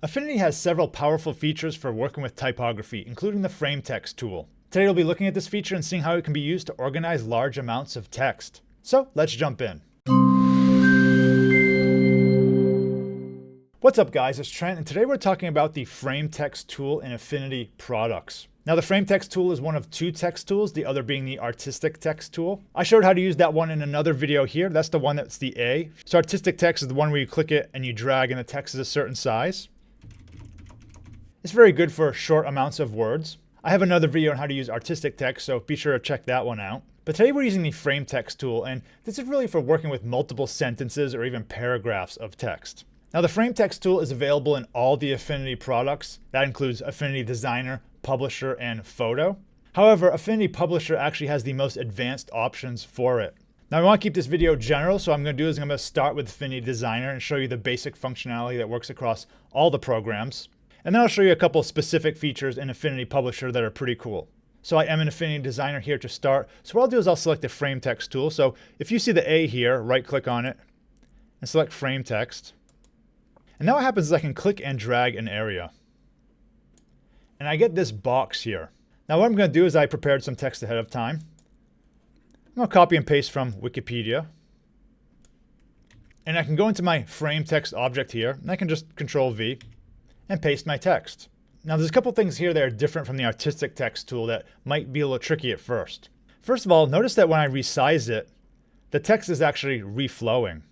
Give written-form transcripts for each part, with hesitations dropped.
Affinity has several powerful features for working with typography, including the frame text tool. Today we'll be looking at this feature and seeing how it can be used to organize large amounts of text. So let's jump in. What's up guys, it's Trent, and today we're talking about the frame text tool in Affinity products. Now the frame text tool is one of two text tools, the other being the artistic text tool. I showed how to use that one in another video here. That's the one that's the A. So artistic text is the one where you click it and you drag and the text is a certain size. It's very good for short amounts of words. I have another video on how to use artistic text, so be sure to check that one out. But today we're using the frame text tool, and this is really for working with multiple sentences or even paragraphs of text. Now the frame text tool is available in all the Affinity products. That includes Affinity Designer, Publisher, and Photo. However, Affinity Publisher actually has the most advanced options for it. Now I want to keep this video general, so what I'm going to do is I'm going to start with Affinity Designer and show you the basic functionality that works across all the programs. And then I'll show you a couple specific features in Affinity Publisher that are pretty cool. So I am an Affinity Designer here to start. So what I'll do is I'll select the frame text tool. So if you see the A here, right click on it and select frame text. And now what happens is I can click and drag an area. And I get this box here. Now what I'm going to do is I prepared some text ahead of time. I'm going to copy and paste from Wikipedia. And I can go into my frame text object here, and I can just Control V and paste my text. Now there's a couple things here that are different from the artistic text tool that might be a little tricky at first. First of all, notice that when I resize it, the text is actually reflowing.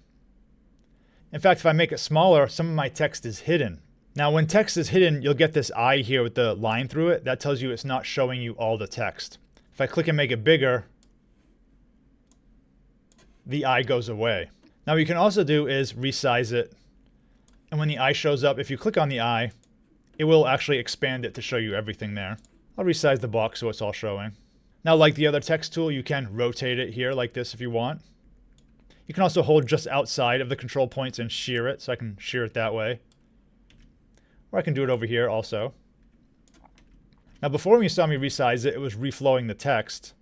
In fact, if I make it smaller, some of my text is hidden. Now when text is hidden, you'll get this eye here with the line through it. That tells you it's not showing you all the text. If I click and make it bigger, the eye goes away. Now what you can also do is resize it. And when the eye shows up, if you click on the eye, it will actually expand it to show you everything there. I'll resize the box so it's all showing. Now, like the other text tool, you can rotate it here like this if you want. You can also hold just outside of the control points and shear it, so I can shear it that way. Or I can do it over here also. Now, before when you saw me resize it, it was reflowing the text.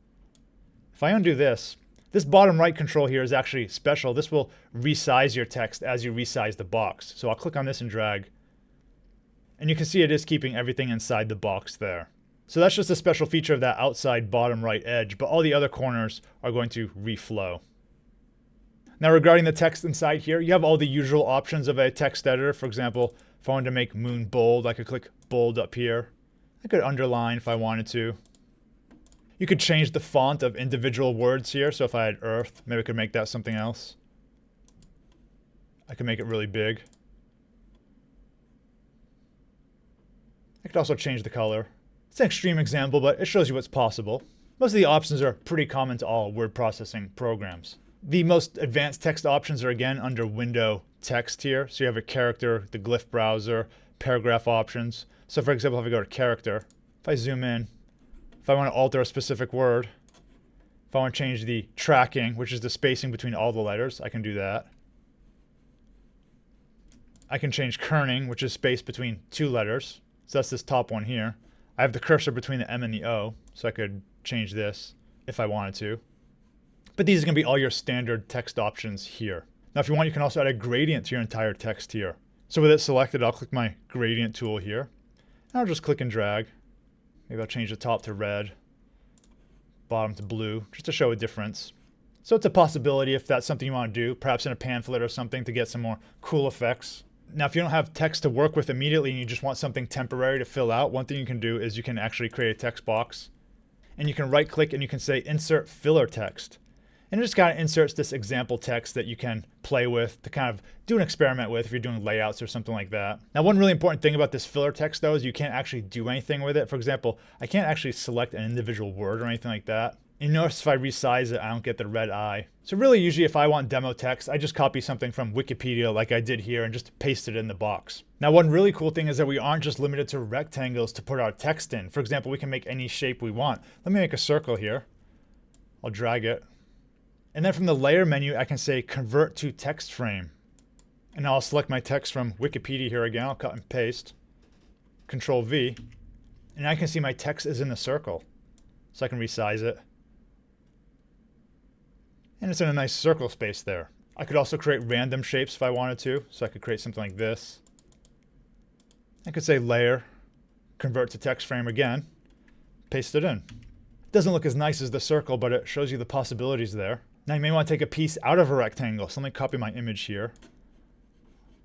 If I undo this, this bottom right control here is actually special. This will resize your text as you resize the box. So I'll click on this and drag. And you can see it is keeping everything inside the box there. So that's just a special feature of that outside bottom right edge, but all the other corners are going to reflow. Now regarding the text inside here, you have all the usual options of a text editor. For example, if I wanted to make moon bold, I could click bold up here. I could underline if I wanted to. You could change the font of individual words here. So if I had earth, maybe I could make that something else. I could make it really big. I could also change the color. It's an extreme example, but it shows you what's possible. Most of the options are pretty common to all word processing programs. The most advanced text options are again under window text here. So you have a character, the glyph browser, paragraph options. So for example, if I go to character, if I zoom in, if I want to alter a specific word, if I want to change the tracking, which is the spacing between all the letters, I can do that. I can change kerning, which is space between two letters. So that's this top one here. I have the cursor between the M and the O, so I could change this if I wanted to. But these are going to be all your standard text options here. Now if you want, you can also add a gradient to your entire text here. So with it selected, I'll click my gradient tool here. And I'll just click and drag. Maybe I'll change the top to red, bottom to blue, just to show a difference. So it's a possibility if that's something you want to do, perhaps in a pamphlet or something to get some more cool effects. Now if you don't have text to work with immediately and you just want something temporary to fill out, one thing you can do is you can actually create a text box. And you can right click and you can say insert filler text. And it just kind of inserts this example text that you can play with to kind of do an experiment with if you're doing layouts or something like that. Now one really important thing about this filler text though is you can't actually do anything with it. For example, I can't actually select an individual word or anything like that. And notice if I resize it, I don't get the red eye. So really usually if I want demo text, I just copy something from Wikipedia like I did here and just paste it in the box. Now one really cool thing is that we aren't just limited to rectangles to put our text in. For example, we can make any shape we want. Let me make a circle here. I'll drag it. And then from the layer menu, I can say convert to text frame. And I'll select my text from Wikipedia here again. I'll cut and paste. Control V. And I can see my text is in the circle. So I can resize it. And it's in a nice circle space there. I could also create random shapes if I wanted to. So I could create something like this. I could say layer, convert to text frame again, paste it in. It doesn't look as nice as the circle, but it shows you the possibilities there. Now you may want to take a piece out of a rectangle, so let me copy my image here.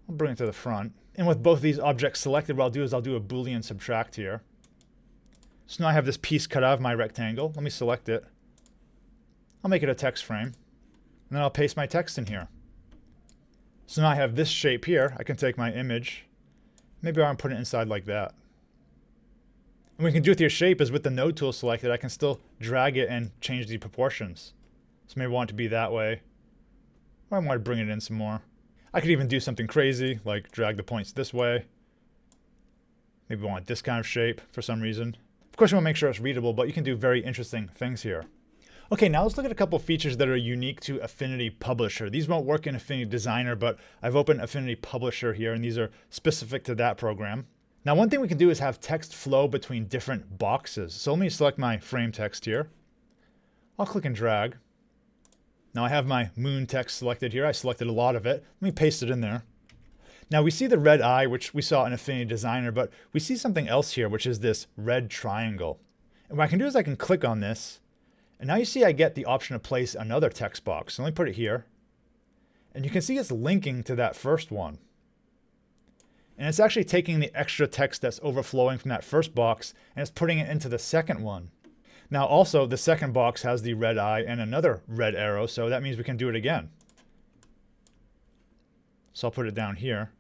I'll bring it to the front. And with both these objects selected, what I'll do is I'll do a Boolean subtract here. So now I have this piece cut out of my rectangle. Let me select it. I'll make it a text frame. And then I'll paste my text in here. So now I have this shape here. I can take my image. Maybe I want to put it inside like that. And what we can do with your shape is with the node tool selected, I can still drag it and change the proportions. So maybe I want it to be that way. Or I want to bring it in some more. I could even do something crazy, like drag the points this way. Maybe I want this kind of shape for some reason. Of course, you want to make sure it's readable, but you can do very interesting things here. Okay, now let's look at a couple features that are unique to Affinity Publisher. These won't work in Affinity Designer, but I've opened Affinity Publisher here, and these are specific to that program. Now, one thing we can do is have text flow between different boxes. So let me select my frame text here. I'll click and drag. Now I have my moon text selected here. I selected a lot of it. Let me paste it in there. Now we see the red eye, which we saw in Affinity Designer, but we see something else here, which is this red triangle. And what I can do is I can click on this, and now you see I get the option to place another text box. So let me put it here. And you can see it's linking to that first one. And it's actually taking the extra text that's overflowing from that first box, and it's putting it into the second one. Now also, the second box has the red eye and another red arrow, so that means we can do it again. So I'll put it down here.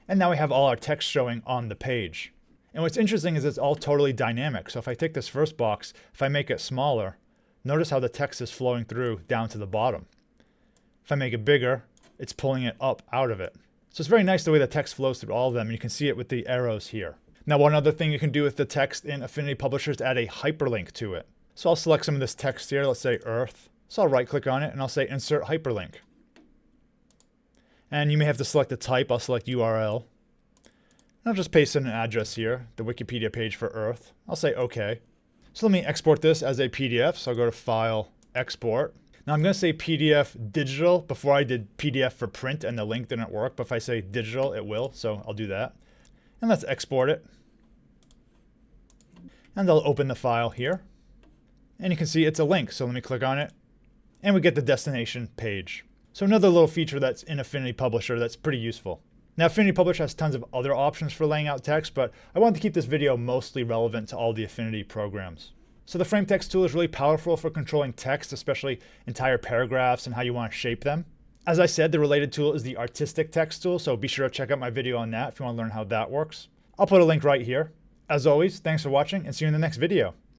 And now we have all our text showing on the page. And what's interesting is it's all totally dynamic. So if I take this first box, if I make it smaller, notice how the text is flowing through down to the bottom. If I make it bigger, it's pulling it up out of it. So it's very nice the way the text flows through all of them, and you can see it with the arrows here. Now, one other thing you can do with the text in Affinity Publisher is add a hyperlink to it. So I'll select some of this text here, let's say Earth. So I'll right click on it and I'll say Insert Hyperlink. And you may have to select the type. I'll select URL. And I'll just paste in an address here, the Wikipedia page for Earth. I'll say OK. So let me export this as a PDF. So I'll go to File, Export. Now I'm going to say PDF digital. Before I did PDF for print and the link didn't work, but if I say digital, it will. So I'll do that. And let's export it. And I'll open the file here. And you can see it's a link. So let me click on it. And we get the destination page. So another little feature that's in Affinity Publisher that's pretty useful. Now Affinity Publisher has tons of other options for laying out text, but I wanted to keep this video mostly relevant to all the Affinity programs. So the frame text tool is really powerful for controlling text, especially entire paragraphs and how you want to shape them. As I said, the related tool is the artistic text tool, so be sure to check out my video on that if you want to learn how that works. I'll put a link right here. As always, thanks for watching and see you in the next video.